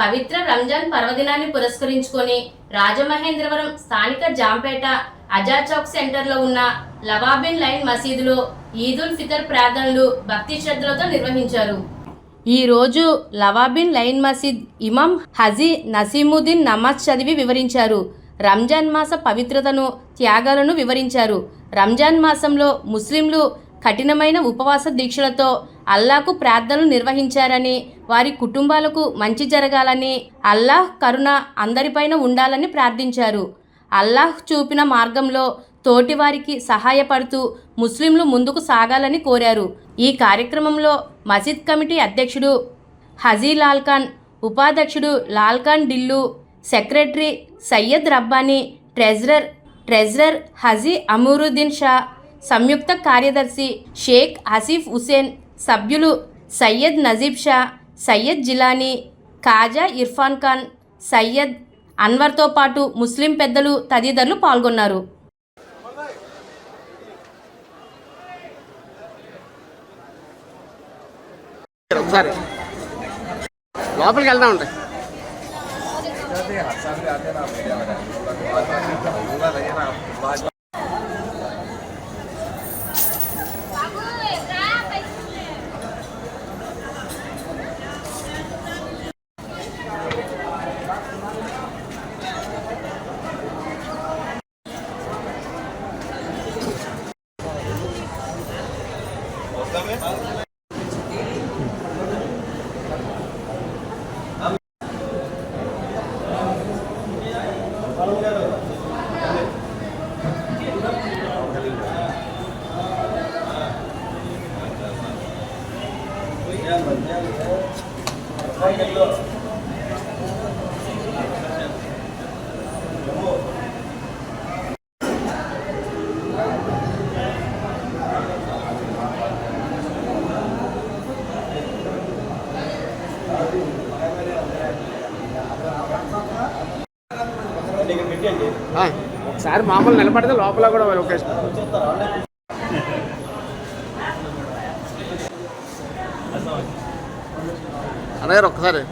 పవిత్ర రంజాన్ పర్వదినాన్ని పురస్కరించుకొని రాజమహేంద్రవరం స్థానిక జాంపేట అజాద్ చౌక్ సెంటర్లో ఉన్న లవాబిన్ లైన్ మసీదులో ఈదుల్ ఫితర్ ప్రార్థనలు భక్తి శ్రద్ధలతో నిర్వహించారు. ఈ రోజు లవాబిన్ లైన్ మసీద్ ఇమాం హజీ నసీముద్దీన్ నమాజ్ చదివి వివరించారు. రంజాన్ మాస పవిత్రతను, త్యాగాలను వివరించారు. రంజాన్ మాసంలో ముస్లింలు కఠినమైన ఉపవాస దీక్షలతో అల్లాహకు ప్రార్థనలు నిర్వహించారని, వారి కుటుంబాలకు మంచి జరగాలని, అల్లాహ్ కరుణ అందరిపైన ఉండాలని ప్రార్థించారు. అల్లాహ్ చూపిన మార్గంలో తోటివారికి సహాయపడుతూ ముస్లింలు ముందుకు సాగాలని కోరారు. ఈ కార్యక్రమంలో మసీద్ కమిటీ అధ్యక్షుడు హజీ లాల్ఖాన్, ఉపాధ్యక్షుడు లాల్ఖాన్ డిల్లు, సెక్రటరీ సయ్యద్ రబ్బానీ, ట్రెజరర్ హజీ అమీరుద్దీన్ షా, సంయుక్త కార్యదర్శి షేక్ హసీఫ్ హుసేన్, సభ్యులు సయ్యద్ నజీబ్ షా, సయ్యద్ జిలానీ, ఖాజా ఇర్ఫాన్ ఖాన్, సయ్యద్ అన్వర్తో పాటు ముస్లిం పెద్దలు తదితరులు పాల్గొన్నారు. లోపలికి వెళ్దాం ఉంటాయి. ఒకసారి మామూలు నిలబడితే లోపల కూడా లొకేషన్ అడగారు ఒక్కసారి.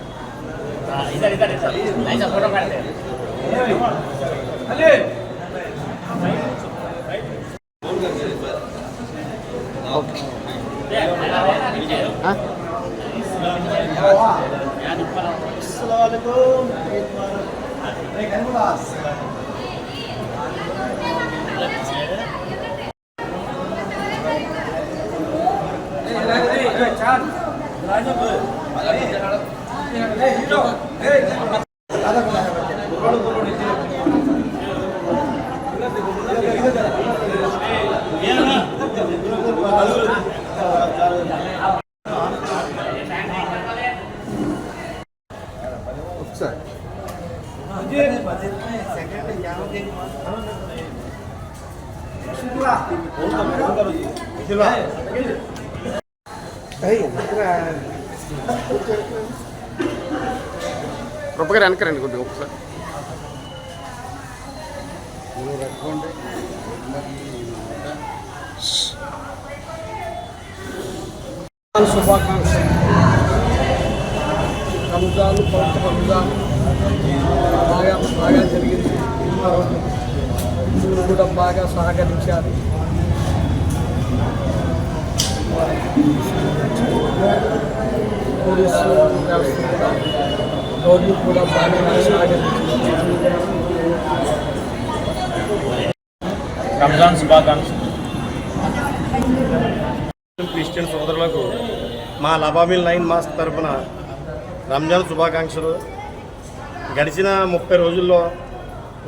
రూపగారు వెనకరండి కొద్దిగా ఒకసారి. శుభాకాంక్షలు. రంజాన్ పవిత్ర రంజాన్ బాగా జరిగింది. మీరు కూడా బాగా సహకరించారు. పోలీసు వ్యవస్థ కూడా బాగా సహకరించారు. రంజాన్ శుభాకాంక్షలు. క్రిస్టియన్ సోదరులకు మా లవాబిన్ లైన్ మాస్క్ తరఫున రంజాన్ శుభాకాంక్షలు. గడిచిన 30 రోజుల్లో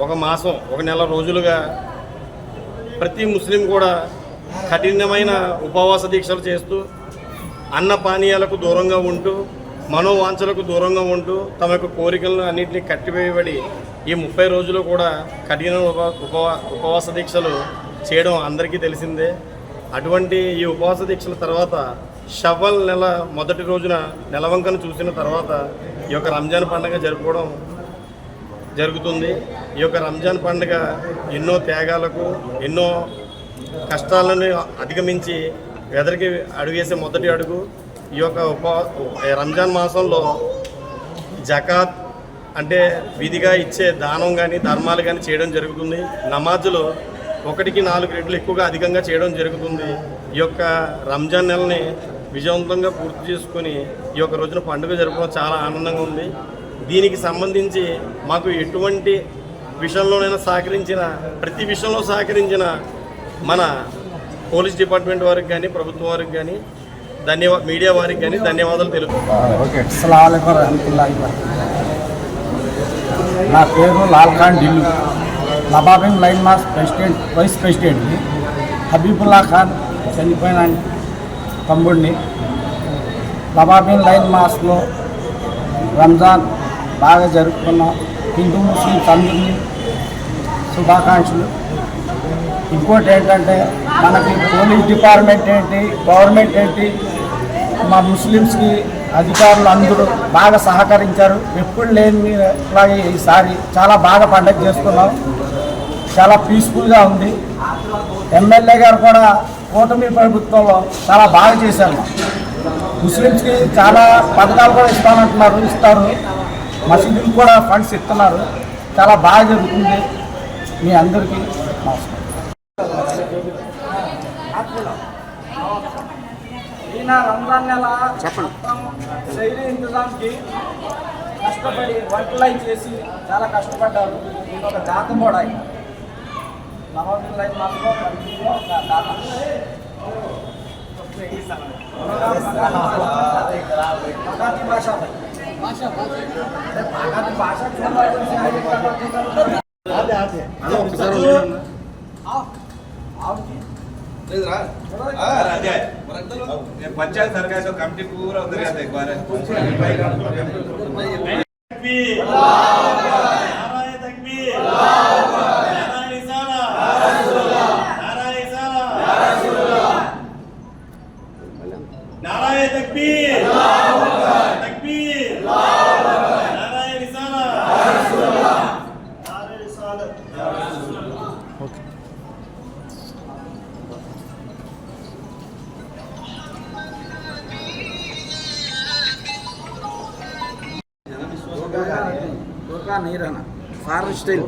ఒక మాసం, ఒక నెల రోజులుగా ప్రతి ముస్లిం కూడా కఠినమైన ఉపవాస దీక్షలు చేస్తూ అన్న పానీయాలకు దూరంగా ఉంటూ మనోవాంఛలకు దూరంగా ఉంటూ తమ యొక్క కోరికలను అన్నింటినీ కట్టివేయబడి ఈ 30 రోజులు కూడా కఠిన ఉపవాస దీక్షలు చేయడం అందరికీ తెలిసిందే. అటువంటి ఈ ఉపవాస దీక్షల తర్వాత షవ్వల్ నెల మొదటి రోజున నెలవంకను చూసిన తర్వాత ఈ యొక్క రంజాన్ పండుగ జరుపుకోవడం జరుగుతుంది. ఈ యొక్క రంజాన్ పండుగ ఎన్నో త్యాగాలకు, ఎన్నో కష్టాలను అధిగమించి ఎదరికి అడుగేసే మొదటి అడుగు. ఈ యొక్క రంజాన్ మాసంలో జకాత్ అంటే విధిగా ఇచ్చే దానం కానీ ధర్మాలు కానీ చేయడం జరుగుతుంది. నమాజులు 1-4 రెట్లు ఎక్కువగా అధికంగా చేయడం జరుగుతుంది. ఈ యొక్క రంజాన్ నెలని విజయవంతంగా పూర్తి చేసుకొని ఈ యొక్క రోజున పండుగ జరుపుకోవడం చాలా ఆనందంగా ఉంది. దీనికి సంబంధించి మాకు ఎటువంటి విషయంలోనైనా సహకరించిన, ప్రతి విషయంలో సహకరించిన మన పోలీస్ డిపార్ట్మెంట్ వారికి కానీ, ప్రభుత్వం వారికి కానీ, మీడియా వారికి కానీ ధన్యవాదాలు తెలుపుతున్నాను. అస్సలాము వరహమతుల్లాహి వబరకాతుహు. నా పేరు లాల్ ఖాన్ ఢిల్లీ. లబాబిన్ లైన్ మాస్ వైస్ ప్రెసిడెంట్ని. హబీబుల్లా ఖాన్ చనిపోయిన తమ్ముడిని. లబాబిన్ లైన్ మాస్లో రంజాన్ బాగా జరుపుకున్నాం. హిందూ ముస్లిమ్స్ అందరినీ శుభాకాంక్షలు. ఇంకోటి ఏంటంటే మనకి పోలీస్ డిపార్ట్మెంట్ ఏంటి, గవర్నమెంట్ ఏంటి, మా ముస్లిమ్స్కి అధికారులు అందరూ బాగా సహకరించారు. ఎప్పుడు లేని ఇట్లాగే ఈసారి చాలా బాగా పండగ చేసుకున్నాం. చాలా పీస్ఫుల్గా ఉంది. ఎమ్మెల్యే గారు కూడా కూటమి ప్రభుత్వంలో చాలా బాగా చేశారు. ముస్లిమ్స్కి చాలా పథకాలు కూడా ఇస్తారు. మసీదులు కూడా ఫండ్స్ ఇస్తున్నారు. చాలా బాగా జరుగుతుంది. మీ అందరికీ నమస్కారం. ఈయన రంజాన్ నెల శైలి ఇంతజాంకి కష్టపడి వంటలు చేసి చాలా కష్టపడ్డారు. ఈయన ఒక దాత కూడా ఆయన లబాబిన్ లైన్ మాస్లో ఒక దాత. पंचायत सरकार जो कमिटी पूरा उधर जाता है एक बार नहीं रहना फॉरेस्ट स्टाइल